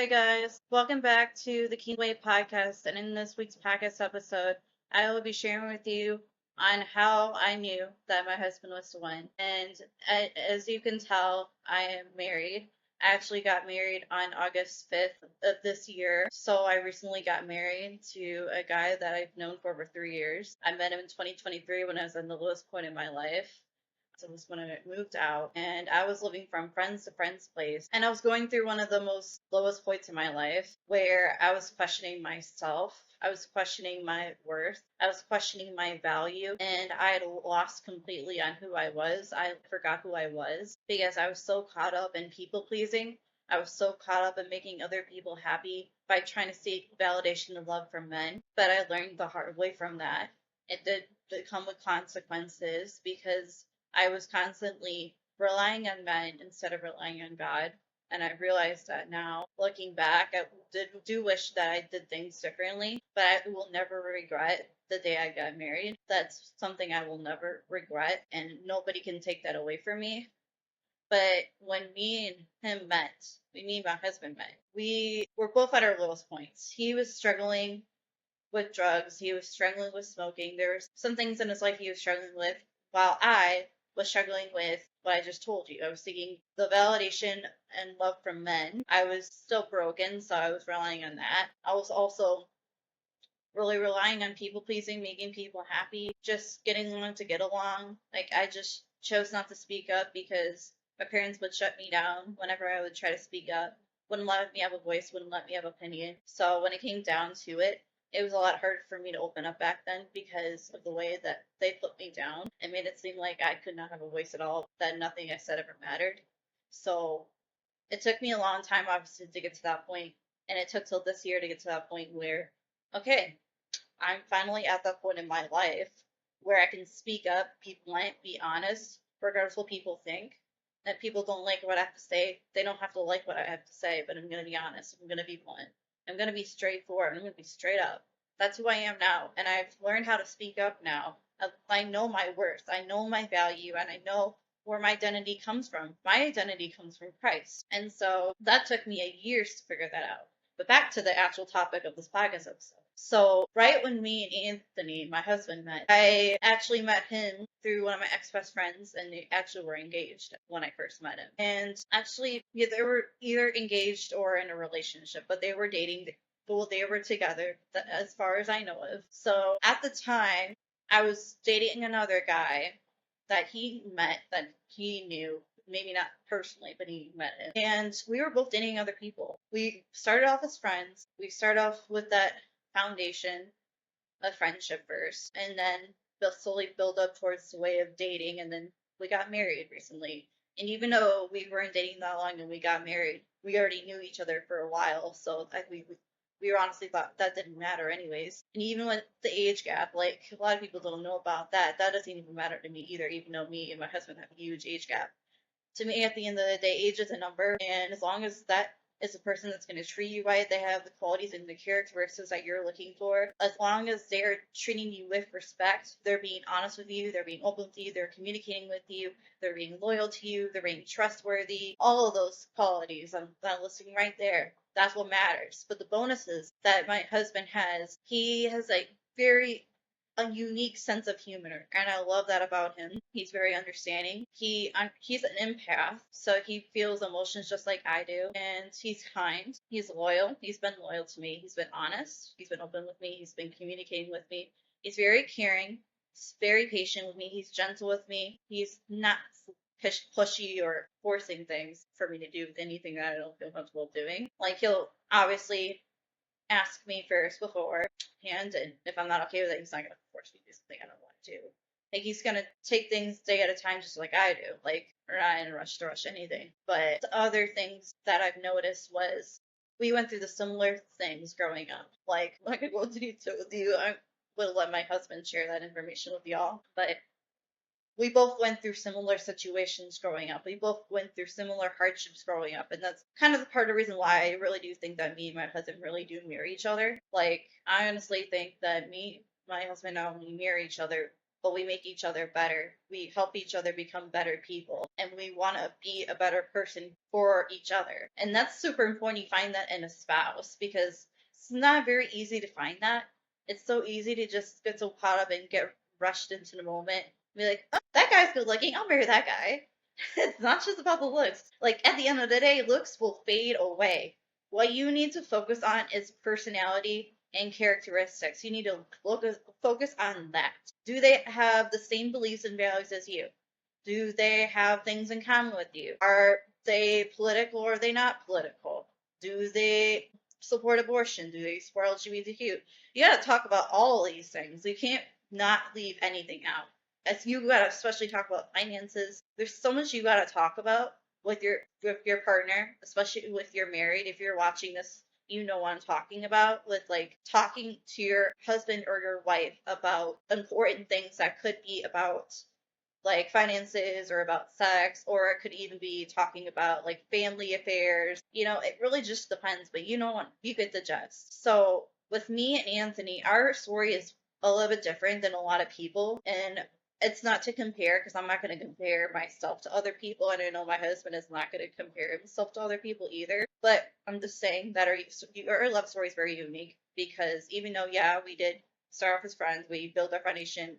Hey guys, welcome back to the Key Way podcast. And in this week's podcast episode, I will be sharing with you on how I knew that my husband was the one. And as you can tell, I am married. I actually got married on August 5th of this year. So I recently got married to a guy that I've known for over 3 years. I met him in 2023 when I was in the lowest point in my life. So it was when I moved out, and I was living from friends to friends place, and I was going through one of the most lowest points in my life where I was questioning myself. I was questioning my worth. I was questioning my value, and I had lost completely on who I was. I forgot who I was because I was so caught up in people pleasing. I was so caught up in making other people happy by trying to seek validation and love from men. But I learned the hard way from that. It did come with consequences because I was constantly relying on men instead of relying on God. And I realized that now, looking back, I do wish that I did things differently, but I will never regret the day I got married. That's something I will never regret, and nobody can take that away from me. But when me and him met, me and my husband met, we were both at our lowest points. He was struggling with drugs. He was struggling with smoking. There were some things in his life he was struggling with, while I was struggling with what I just told you. I was seeking the validation and love from men. I was still broken, so I was relying on that. I was also really relying on people pleasing, making people happy, just getting along to get along. Like, I just chose not to speak up because my parents would shut me down whenever I would try to speak up, wouldn't let me have a voice, wouldn't let me have opinion. So when it came down to it, it was a lot harder for me to open up back then because of the way that they put me down. It made it seem like I could not have a voice at all, that nothing I said ever mattered. So it took me a long time, obviously, to get to that point, and it took till this year to get to that point where, okay, I'm finally at that point in my life where I can speak up, be blunt, be honest, regardless what people think. If people don't like what I have to say, they don't have to like what I have to say, but I'm going to be honest. I'm going to be blunt. I'm going to be straightforward. I'm going to be straight up. That's who I am now. And I've learned how to speak up now. I know my worth. I know my value. And I know where my identity comes from. My identity comes from Christ. And so that took me a years to figure that out. But back to the actual topic of this podcast episode. So, right when me and Anthony, my husband, met, I actually met him through one of my ex-best friends, and they actually were engaged when I first met him. And actually, yeah, they were either engaged or in a relationship, but they were dating. Well, they were together, as far as I know of. So, at the time, I was dating another guy that he met, that he knew, maybe not personally, but he met him. And we were both dating other people. We started off as friends. We started off with that foundation of friendship first, and then slowly build up towards the way of dating, and then we got married recently. And even though we weren't dating that long and we got married, we already knew each other for a while, so we honestly thought that didn't matter anyways. And even with the age gap, like, a lot of people don't know about that. That doesn't even matter to me either, even though me and my husband have a huge age gap. To me, at the end of the day, age is a number, and as long as that is a person that's going to treat you right, they have the qualities and the characteristics that you're looking for, as long as they're treating you with respect, they're being honest with you, they're being open with you, they're communicating with you, they're being loyal to you, they're being trustworthy, all of those qualities I'm listing right there. That's what matters. But the bonuses that my husband has, he has a unique sense of humor, and I love that about him. He's very understanding. He's an empath, so he feels emotions just like I do, and he's kind. He's loyal. He's been loyal to me. He's been honest. He's been open with me. He's been communicating with me. He's very caring. He's very patient with me. He's gentle with me. He's not pushy or forcing things for me to do anything that I don't feel comfortable doing. Like, he'll obviously ask me first beforehand, and if I'm not okay with it, he's not gonna force me to do something I don't want to do. Like, he's gonna take things day at a time, just like I do. Like, we're not in a rush to rush anything. But the other things that I've noticed was we went through the similar things growing up. Like I could go into detail with you. I will let my husband share that information with y'all. But we both went through similar situations growing up. We both went through similar hardships growing up. And that's kind of the part of the reason why I really do think that me and my husband really do mirror each other. Like, I honestly think that my husband, and I, when we mirror each other, but we make each other better. We help each other become better people, and we want to be a better person for each other. And that's super important. You find that in a spouse because it's not very easy to find that. It's so easy to just get so caught up and get rushed into the moment. Be like, oh, that guy's good looking. I'll marry that guy. It's not just about the looks. Like at the end of the day, looks will fade away. What you need to focus on is personality and characteristics. You need to focus on that. Do they have the same beliefs and values as you? Do they have things in common with you? Are they political or are they not political? Do they support abortion? Do they support LGBTQ? You got to talk about all these things. You can't not leave anything out. As you got to especially talk about finances. There's so much you got to talk about with your partner, especially if you're married. If you're watching this, you know what I'm talking about, with like talking to your husband or your wife about important things that could be about like finances or about sex, or it could even be talking about like family affairs. It really just depends, but you know what, you get the gist. So with me and Anthony, our story is a little bit different than a lot of people, and it's not to compare because I'm not going to compare myself to other people, and I know my husband is not going to compare himself to other people either. But I'm just saying that our love story is very unique because even though, yeah, we did start off as friends, we built our foundation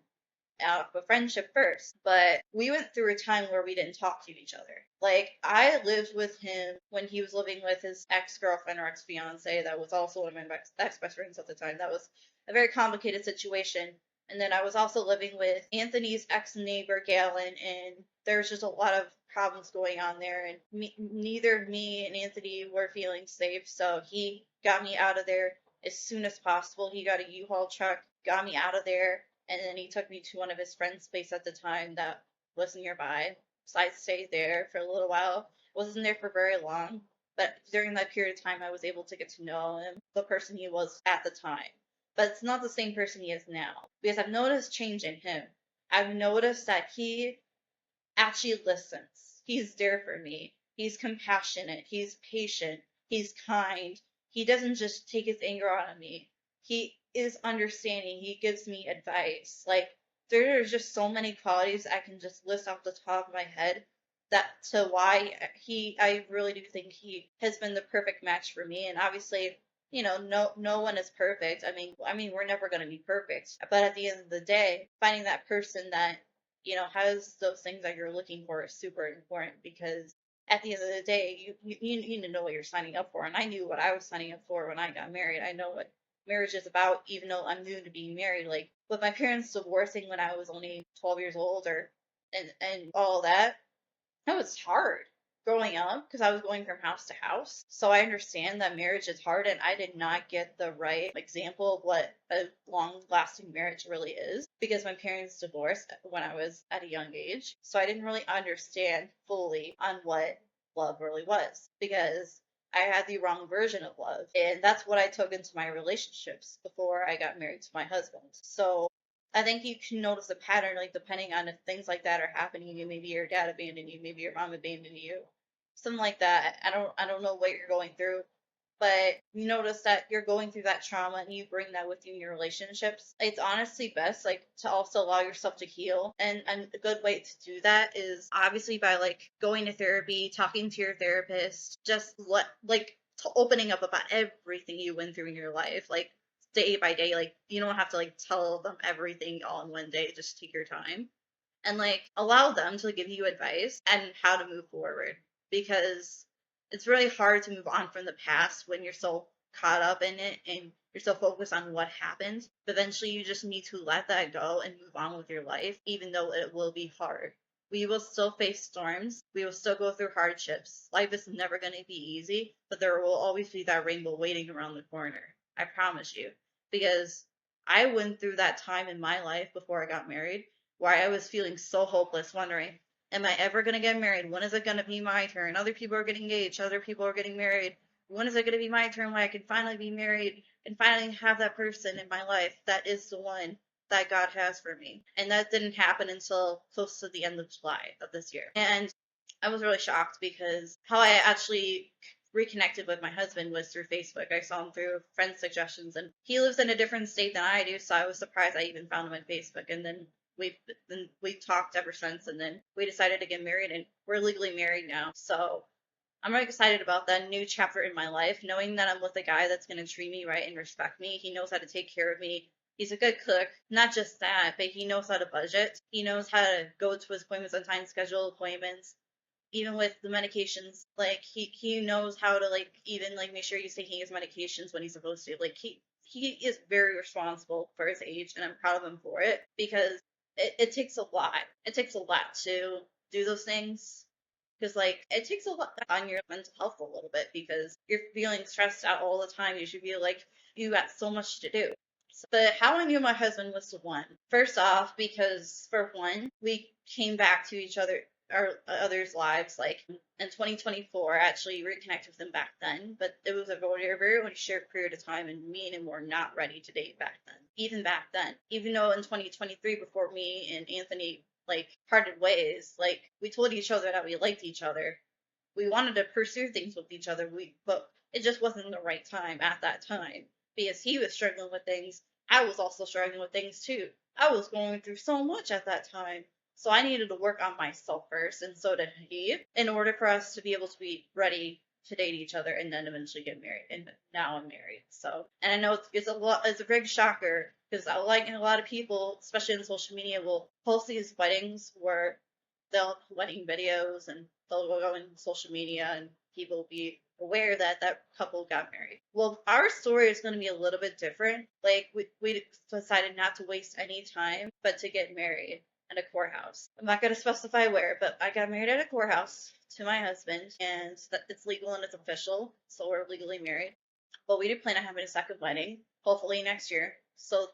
out of a friendship first, but we went through a time where we didn't talk to each other. Like, I lived with him when he was living with his ex-girlfriend or ex-fiance that was also one of my ex-best friends at the time. That was a very complicated situation. And then I was also living with Anthony's ex-neighbor, Galen, and there's just a lot of problems going on there, and neither me and Anthony were feeling safe, so he got me out of there as soon as possible. He got a U-Haul truck, got me out of there, and then he took me to one of his friend's place at the time that was nearby. So I stayed there for a little while. Wasn't there for very long, but during that period of time, I was able to get to know him, the person he was at the time. But it's not the same person he is now, because I've noticed change in him. I've noticed that he actually listens. He's there for me. He's compassionate. He's patient. He's kind. He doesn't just take his anger out on me. He is understanding. He gives me advice. Like, there's just so many qualities I can just list off the top of my head that to why I really do think he has been the perfect match for me. And obviously, no one is perfect. I mean, we're never going to be perfect. But at the end of the day, finding that person that has those things that you're looking for is super important, because at the end of the day, you need to know what you're signing up for. And I knew what I was signing up for when I got married. I know what marriage is about, even though I'm new to being married. Like, with my parents divorcing when I was only 12 years old, and all that, that was hard growing up because I was going from house to house. So I understand that marriage is hard, and I did not get the right example of what a long lasting marriage really is because my parents divorced when I was at a young age. So I didn't really understand fully on what love really was because I had the wrong version of love. And that's what I took into my relationships before I got married to my husband. So I think you can notice a pattern, like depending on if things like that are happening to you. Maybe your dad abandoned you, maybe your mom abandoned you, something like that. I don't know what you're going through, but you notice that you're going through that trauma and you bring that with you in your relationships. It's honestly best like to also allow yourself to heal, and a good way to do that is obviously by like going to therapy, talking to your therapist, just opening up about everything you went through in your life, like day by day. Like, you don't have to like tell them everything all in one day. Just take your time and like allow them to give you advice and how to move forward, because it's really hard to move on from the past when you're so caught up in it and you're so focused on what happened. But eventually you just need to let that go and move on with your life, even though it will be hard. We will still face storms. We will still go through hardships. Life is never going to be easy, but there will always be that rainbow waiting around the corner. I promise you. Because I went through that time in my life before I got married where I was feeling so hopeless, wondering, am I ever going to get married? When is it going to be my turn? Other people are getting engaged. Other people are getting married. When is it going to be my turn when I can finally be married and finally have that person in my life that is the one that God has for me? And that didn't happen until close to the end of July of this year. And I was really shocked because how I actually reconnected with my husband was through Facebook. I saw him through friend suggestions, and he lives in a different state than I do, so I was surprised I even found him on Facebook. And then we've talked ever since, and then we decided to get married, and we're legally married now. So I'm really excited about that new chapter in my life, knowing that I'm with a guy that's going to treat me right and respect me. He knows how to take care of me. He's a good cook. Not just that, but he knows how to budget. He knows how to go to his appointments on time, schedule appointments. Even with the medications, like he knows how to like even like make sure he's taking his medications when he's supposed to. Like he is very responsible for his age, and I'm proud of him for it because it takes a lot. It takes a lot to do those things because like it takes a lot on your mental health a little bit because you're feeling stressed out all the time. You should feel like you got so much to do. But how I knew my husband was the one. First off, because for one, we came back to each other, our others' lives, like in 2024. I actually reconnected with him back then, but it was a very short period of time, and me and him were not ready to date back then. Even back then, even though in 2023, before me and Anthony like parted ways, like we told each other that we liked each other. We wanted to pursue things with each other. But it just wasn't the right time at that time because he was struggling with things. I was also struggling with things too. I was going through so much at that time. So I needed to work on myself first, and so did he, in order for us to be able to be ready to date each other and then eventually get married. And now I'm married. So, and I know it's a big shocker because I like a lot of people, especially in social media, will post these weddings where they'll have wedding videos and they'll go on social media and people will be aware that that couple got married. Well, our story is going to be a little bit different. Like we decided not to waste any time, but to get married at a courthouse. I'm not going to specify where, but I got married at a courthouse to my husband, and that it's legal and it's official, so we're legally married. But we do plan on having a second wedding, hopefully next year. So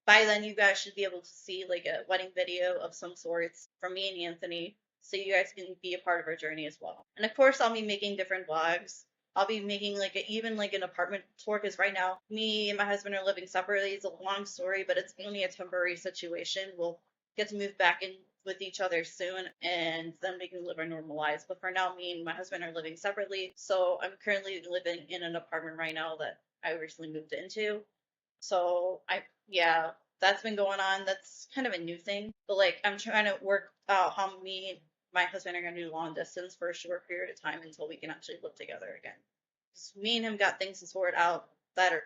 by then, you guys should be able to see like a wedding video of some sorts from me and Anthony, so you guys can be a part of our journey as well. And of course, I'll be making different vlogs. I'll be making like even like an apartment tour because right now, me and my husband are living separately. It's a long story, but it's only a temporary situation. We'll get to move back in with each other soon, and then we can live our normal lives. But for now, me and my husband are living separately. So I'm currently living in an apartment right now that I recently moved into. So yeah, that's been going on. That's kind of a new thing. But like, I'm trying to work out how me and my husband are going to do long distance for a short period of time until we can actually live together again. 'Cause me and him got things to sort out that are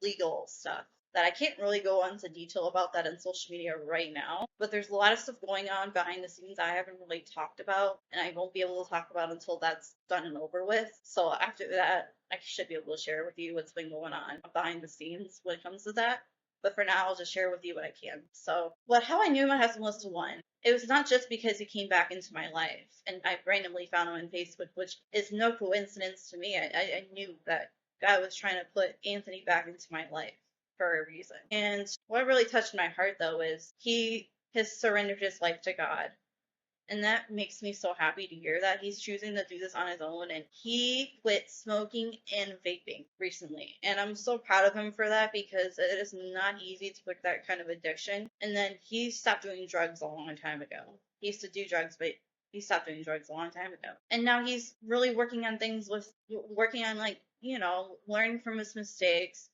legal stuff that I can't really go into detail about that in social media right now. But there's a lot of stuff going on behind the scenes I haven't really talked about, and I won't be able to talk about until that's done and over with. So after that, I should be able to share with you what's been going on behind the scenes when it comes to that. But for now, I'll just share with you what I can. So, how I knew my husband was the one. It was not just because he came back into my life and I randomly found him on Facebook, which is no coincidence to me. I knew that God was trying to put Anthony back into my life for a reason. And what really touched my heart, though, is he has surrendered his life to God. And that makes me so happy to hear that he's choosing to do this on his own. And he quit smoking and vaping recently. And I'm so proud of him for that because it is not easy to quit that kind of addiction. And then he stopped doing drugs a long time ago. He used to do drugs, but he stopped doing drugs a long time ago. And now he's really working on things working on like, learning from his mistakes,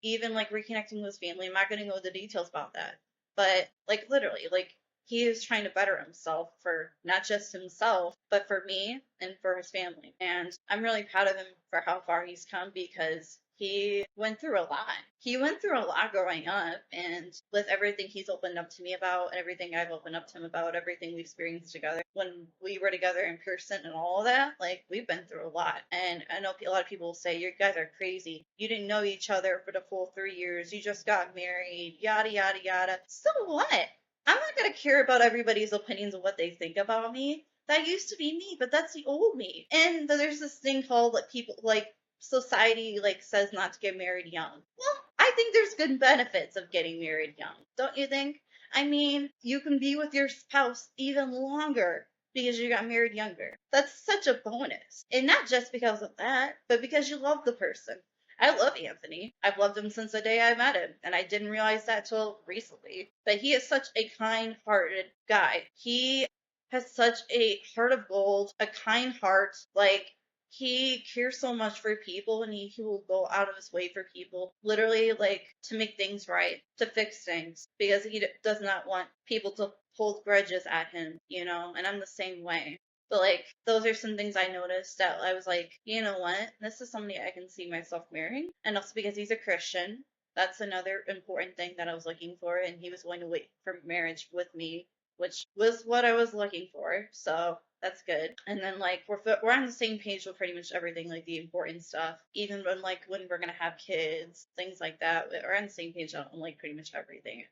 even like reconnecting with his family. I'm not going to go into details about that. But like literally, like he is trying to better himself for not just himself, but for me and for his family. And I'm really proud of him for how far he's come because he went through a lot. He went through a lot growing up, and with everything he's opened up to me about, everything I've opened up to him about, everything we experienced together when we were together in person and all of that, like we've been through a lot. And I know a lot of people will say, you guys are crazy. You didn't know each other for the full 3 years. You just got married, yada, yada, yada. So what? I'm not going to care about everybody's opinions of what they think about me. That used to be me, but that's the old me. And there's this thing called like people like society like says not to get married young. Well, I think there's good benefits of getting married young. Don't you think? I mean, you can be with your spouse even longer because you got married younger. That's such a bonus. And not just because of that, but because you love the person. I love Anthony. I've loved him since the day I met him, and I didn't realize that till recently. But he is such a kind-hearted guy. He has such a heart of gold, a kind heart. Like, he cares so much for people, and he will go out of his way for people, literally, like, to make things right, to fix things, because he does not want people to hold grudges at him, and I'm the same way. But like, those are some things I noticed that I was like, you know what? This is somebody I can see myself marrying. And also because he's a Christian. That's another important thing that I was looking for. And he was willing to wait for marriage with me, which was what I was looking for. So that's good. And then like we're on the same page with pretty much everything, like the important stuff. Even when we're gonna have kids, things like that. We're on the same page on like pretty much everything.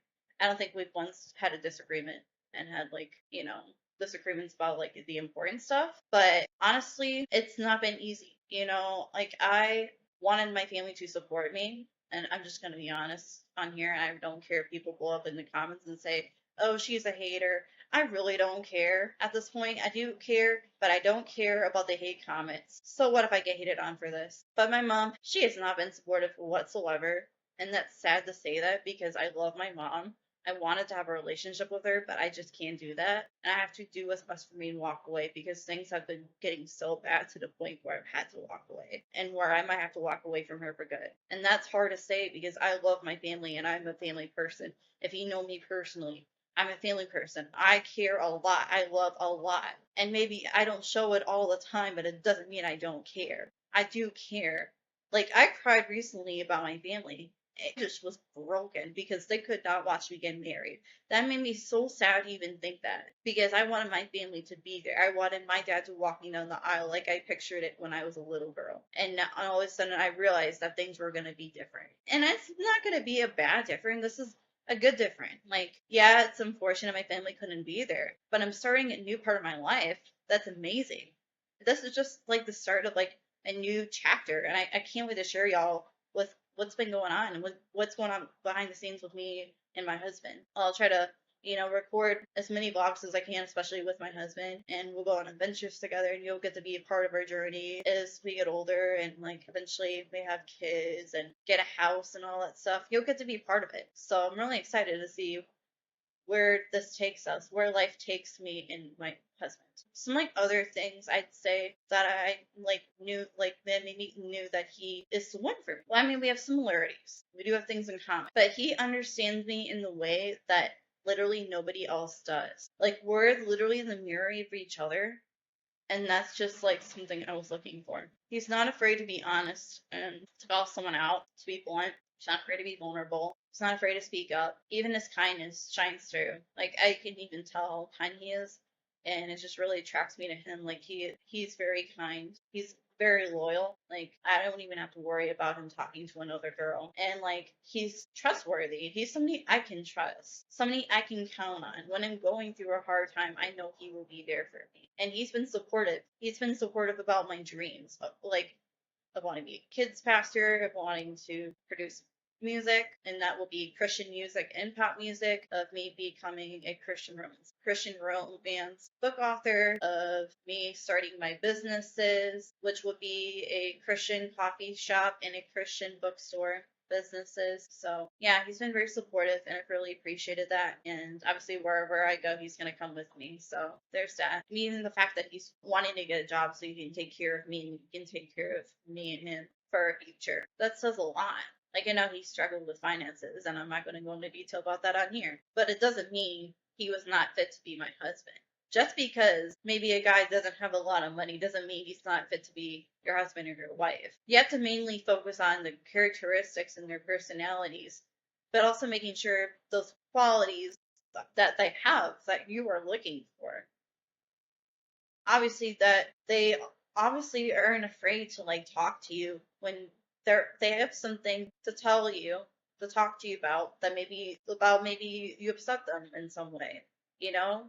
I don't think we've once had a disagreement and had like, disagreements about like the important stuff. But honestly, it's not been easy. Like I wanted my family to support me, and I'm just gonna be honest on here. I don't care if people go up in the comments and say, "Oh, she's a hater." I really don't care at this point. I do care, but I don't care about the hate comments. So what if I get hated on for this? But my mom, she has not been supportive whatsoever. And that's sad to say that because I love my mom. I wanted to have a relationship with her, but I just can't do that. And I have to do what's best for me and walk away because things have been getting so bad to the point where I've had to walk away and where I might have to walk away from her for good. And that's hard to say because I love my family and I'm a family person. If you know me personally, I'm a family person. I care a lot. I love a lot. And maybe I don't show it all the time, but it doesn't mean I don't care. I do care. Like, I cried recently about my family. It just was broken because they could not watch me get married. That made me so sad to even think that because I wanted my family to be there. I wanted my dad to walk me down the aisle like I pictured it when I was a little girl. And now, all of a sudden, I realized that things were going to be different. And it's not going to be a bad different. This is a good different. Like, yeah, it's unfortunate my family couldn't be there, but I'm starting a new part of my life. That's amazing. This is just like the start of like a new chapter, and I can't wait to share y'all with what's been going on and what's going on behind the scenes with me and my husband. I'll try to, record as many vlogs as I can, especially with my husband, and we'll go on adventures together, and you'll get to be a part of our journey as we get older and like eventually we have kids and get a house and all that stuff. You'll get to be a part of it. So I'm really excited to see where this takes us, where life takes me and my husband. Some like other things I'd say that I like knew, like that made me knew that he is the one for me. Well, I mean, we have similarities. We do have things in common, but he understands me in the way that literally nobody else does. Like we're literally the mirror of each other. And that's just like something I was looking for. He's not afraid to be honest and to call someone out, to be blunt. He's not afraid to be vulnerable. He's not afraid to speak up. Even his kindness shines through. Like I can even tell how kind he is, and it just really attracts me to him. Like he's very kind. He's very loyal. Like I don't even have to worry about him talking to another girl. And like he's trustworthy. He's somebody I can trust. Somebody I can count on. When I'm going through a hard time, I know he will be there for me. And he's been supportive. He's been supportive about my dreams. Like of wanting to be a kids pastor, of wanting to produce music, and that will be Christian music and pop music, of me becoming a Christian romance book author, of me starting my businesses, which would be a Christian coffee shop and a Christian bookstore businesses. So yeah, he's been very supportive and I've really appreciated that. And obviously wherever I go, he's gonna come with me. So there's that. Even the fact that he's wanting to get a job so he can take care of me and he can take care of me and him for our future. That says a lot. Like I know he struggled with finances and I'm not gonna go into detail about that on here. But it doesn't mean he was not fit to be my husband. Just because maybe a guy doesn't have a lot of money doesn't mean he's not fit to be your husband or your wife. You have to mainly focus on the characteristics and their personalities, but also making sure those qualities that they have that you are looking for. Obviously, that they obviously aren't afraid to like talk to you when they have something to tell you, to talk to you about that maybe you upset them in some way, you know?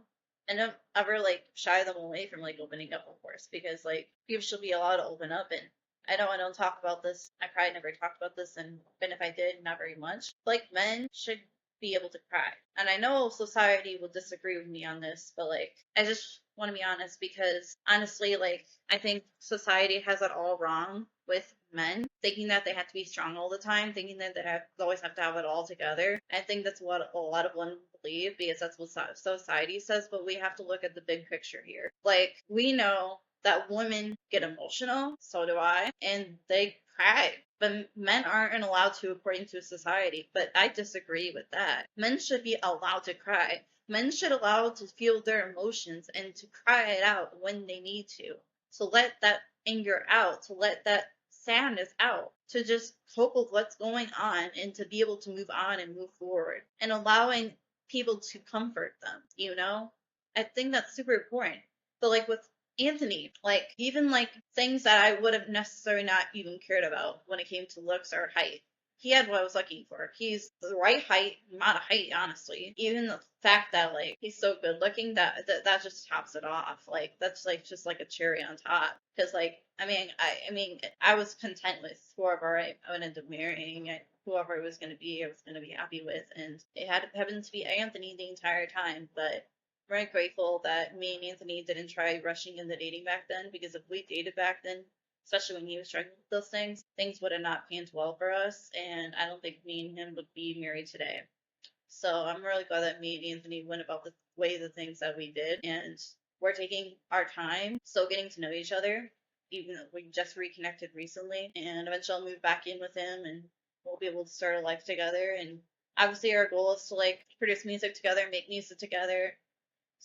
And don't ever like shy them away from like opening up, of course, because like people should be allowed to open up. And I don't talk about this. I probably never talked about this, and even if I did, not very much. Like men should be able to cry. And I know society will disagree with me on this, but like I just want to be honest because honestly, like I think society has it all wrong with men thinking that they have to be strong all the time, thinking that always have to have it all together. I think that's what a lot of women believe because that's what society says, but we have to look at the big picture here. Like we know that women get emotional, so do I, and they cry. But men aren't allowed to, according to society. But I disagree with that. Men should be allowed to cry. Men should allow to feel their emotions and to cry it out when they need to let that anger out, to let that sadness out, to just cope with what's going on and to be able to move on and move forward and allowing people to comfort them, you know? I think that's super important. But like with Anthony, like even like things that I would have necessarily not even cared about when it came to looks or height. He had what I was looking for. He's the right height, amount of height, honestly. Even the fact that like he's so good looking, that just tops it off. Like that's like just like a cherry on top. Because like I was content with whoever I ended up marrying. Whoever it was going to be, I was going to be happy with, and it had happened to be Anthony the entire time. But I'm very grateful that me and Anthony didn't try rushing into dating back then, because if we dated back then, especially when he was struggling with those things would have not panned well for us, and I don't think me and him would be married today. So I'm really glad that me and Anthony went about the way the things that we did, and we're taking our time, still getting to know each other, even though we just reconnected recently, and eventually I'll move back in with him, and we'll be able to start a life together. And obviously our goal is to like produce music together, make music together,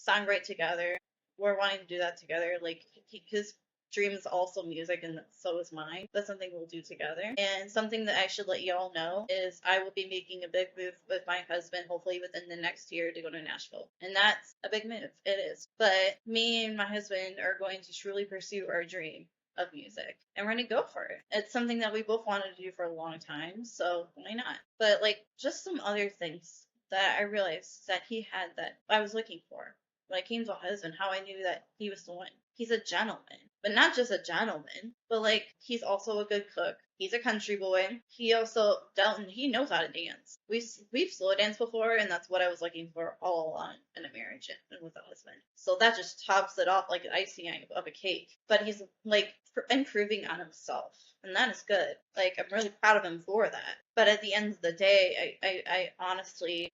songwrite together. We're wanting to do that together. Like his dream is also music, and so is mine. That's something we'll do together. And something that I should let y'all know is I will be making a big move with my husband, hopefully within the next year, to go to Nashville. And that's a big move. It is. But me and my husband are going to truly pursue our dream of music, and we're gonna go for it. It's something that we both wanted to do for a long time, so why not? But like just some other things that I realized that he had that I was looking for when it came to a husband, how I knew that he was the one. He's a gentleman, but not just a gentleman, but like he's also a good cook. He's a country boy. He also Delton. He knows how to dance. We've slow danced before, and that's what I was looking for all along in a marriage and with a husband. So that just tops it off like an icing of a cake. But he's like improving on himself, and that is good. Like I'm really proud of him for that. But at the end of the day, I honestly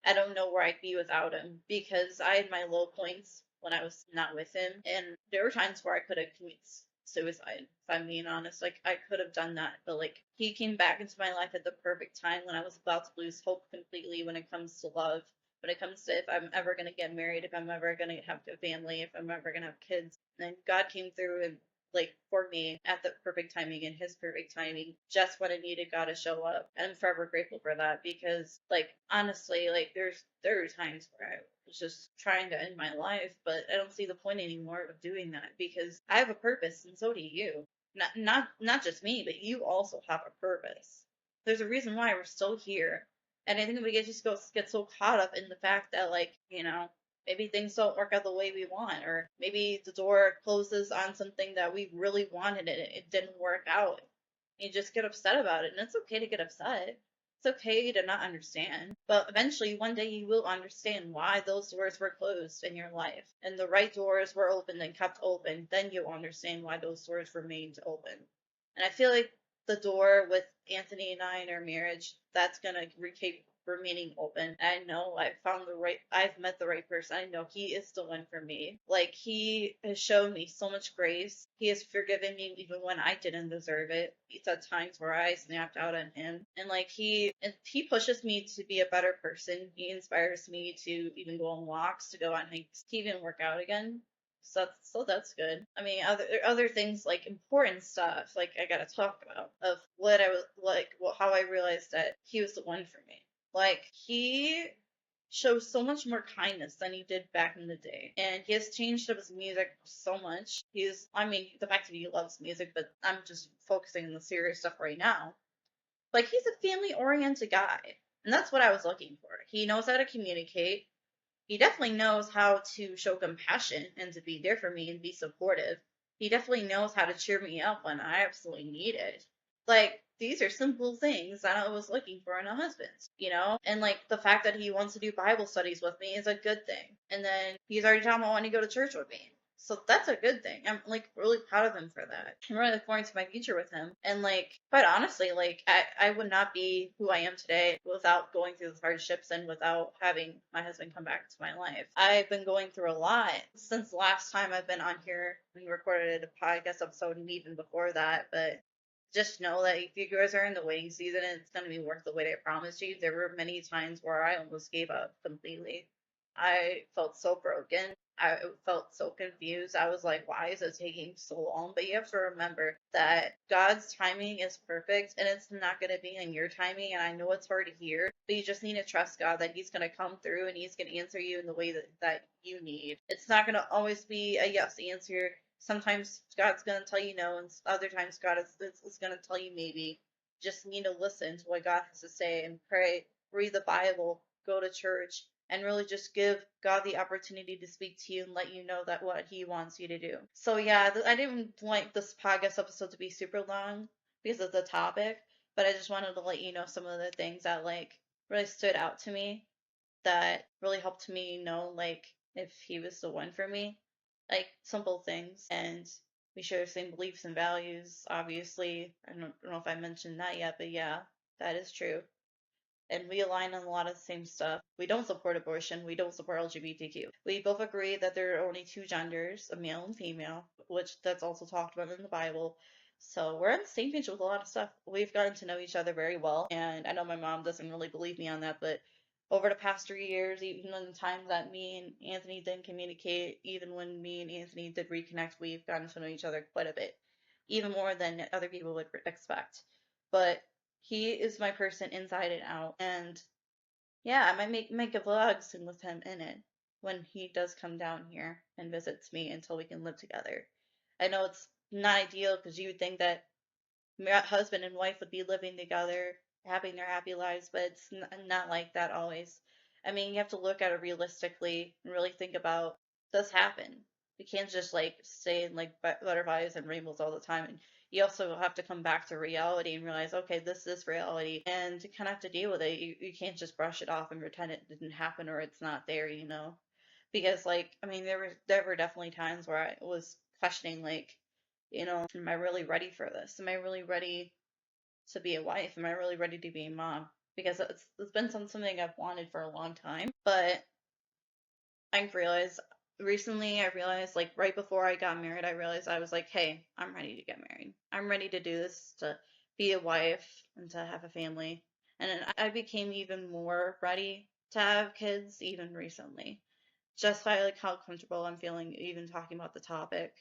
I don't know where I'd be without him, because I had my low points when I was not with him, and there were times where I could have committed suicide. If I'm being honest, like I could have done that, but like he came back into my life at the perfect time when I was about to lose hope completely when it comes to love. When it comes to if I'm ever gonna get married, if I'm ever gonna have a family, if I'm ever gonna have kids, and God came through and like for me at the perfect timing, and his perfect timing, just when I needed God to show up. And I'm forever grateful for that, because like honestly, like there are times where I was just trying to end my life, but I don't see the point anymore of doing that, because I have a purpose and so do you. Not just me, but you also have a purpose. There's a reason why we're still here. And I think we get so caught up in the fact that like, maybe things don't work out the way we want, or maybe the door closes on something that we really wanted and it didn't work out. You just get upset about it, and it's okay to get upset. It's okay to not understand, but eventually one day you will understand why those doors were closed in your life and the right doors were opened and kept open. Then you'll understand why those doors remained open. And I feel like the door with Anthony and I in our marriage, that's gonna keep remaining open. I know I've met the right person. I know he is the one for me. Like he has shown me so much grace. He has forgiven me even when I didn't deserve it. He's had times where I snapped out on him. And like he pushes me to be a better person. He inspires me to even go on walks, to go on hikes, to even work out again. So that's good. I mean, other things like important stuff, like I gotta talk about of what I was like, how I realized that he was the one for me. Like he shows so much more kindness than he did back in the day, and he has changed up his music so much. I mean, the fact that he loves music, but I'm just focusing on the serious stuff right now. Like he's a family-oriented guy, and that's what I was looking for. He knows how to communicate. He definitely knows how to show compassion and to be there for me and be supportive. He definitely knows how to cheer me up when I absolutely need it. Like, these are simple things that I was looking for in a husband. And like the fact that he wants to do Bible studies with me is a good thing. And then he's already talking about wanting to go to church with me. So that's a good thing. I'm like really proud of him for that. I'm really looking forward to my future with him. And like, quite honestly, like I would not be who I am today without going through the hardships and without having my husband come back to my life. I've been going through a lot since the last time I've been on here. We recorded a podcast episode and even before that, but just know that if you guys are in the waiting season, it's going to be worth the wait. I promise you. There were many times where I almost gave up completely. I felt so broken. I felt so confused. I was like, why is it taking so long? But you have to remember that God's timing is perfect and it's not going to be in your timing. And I know it's hard to hear, but you just need to trust God that He's going to come through and He's going to answer you in the way that you need. It's not going to always be a yes answer. Sometimes God's going to tell you no, and other times God is going to tell you maybe. Just need to listen to what God has to say and pray, read the Bible, go to church, and really just give God the opportunity to speak to you and let you know that what He wants you to do. So yeah, I didn't like this podcast episode to be super long because of the topic, but I just wanted to let you know some of the things that like really stood out to me that really helped me know like if He was the one for me. Like simple things, and we share the same beliefs and values. Obviously, I don't know if I mentioned that yet, but yeah, that is true, and we align on a lot of the same stuff. We don't support abortion. We don't support LGBTQ. We both agree that there are only two genders, a male and female, which that's also talked about in the Bible. So we're on the same page with a lot of stuff. We've gotten to know each other very well, and I know my mom doesn't really believe me on that, but over the past 3 years, even in the times that me and Anthony didn't communicate, even when me and Anthony did reconnect, we've gotten to know each other quite a bit, even more than other people would expect. But he is my person inside and out. And yeah, I might make a vlog soon with him in it when he does come down here and visits me until we can live together. I know it's not ideal because you would think that husband and wife would be living together, having their happy lives, but it's not like that always. I mean, you have to look at it realistically and really think about does happen. You can't just like stay in like butterflies and rainbows all the time. And you also have to come back to reality and realize, okay, this is reality, and you kind of have to deal with it. You can't just brush it off and pretend it didn't happen or it's not there, you know? Because like, I mean, there were definitely times where I was questioning like, am I really ready for this? Am I really ready to be a wife? Am I really ready to be a mom? Because it's been something I've wanted for a long time. But I realized recently, like right before I got married, I realized I was like, hey, I'm ready to get married. I'm ready to do this, to be a wife and to have a family. And then I became even more ready to have kids even recently, just by like how comfortable I'm feeling even talking about the topic,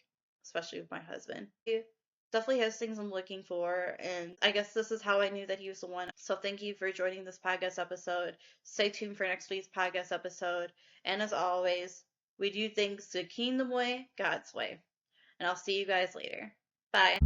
especially with my husband. He definitely has things I'm looking for, and I guess this is how I knew that he was the one. So thank you for joining this podcast episode. Stay tuned for next week's podcast episode. And as always, we do things the kingdom way, God's way. And I'll see you guys later. Bye.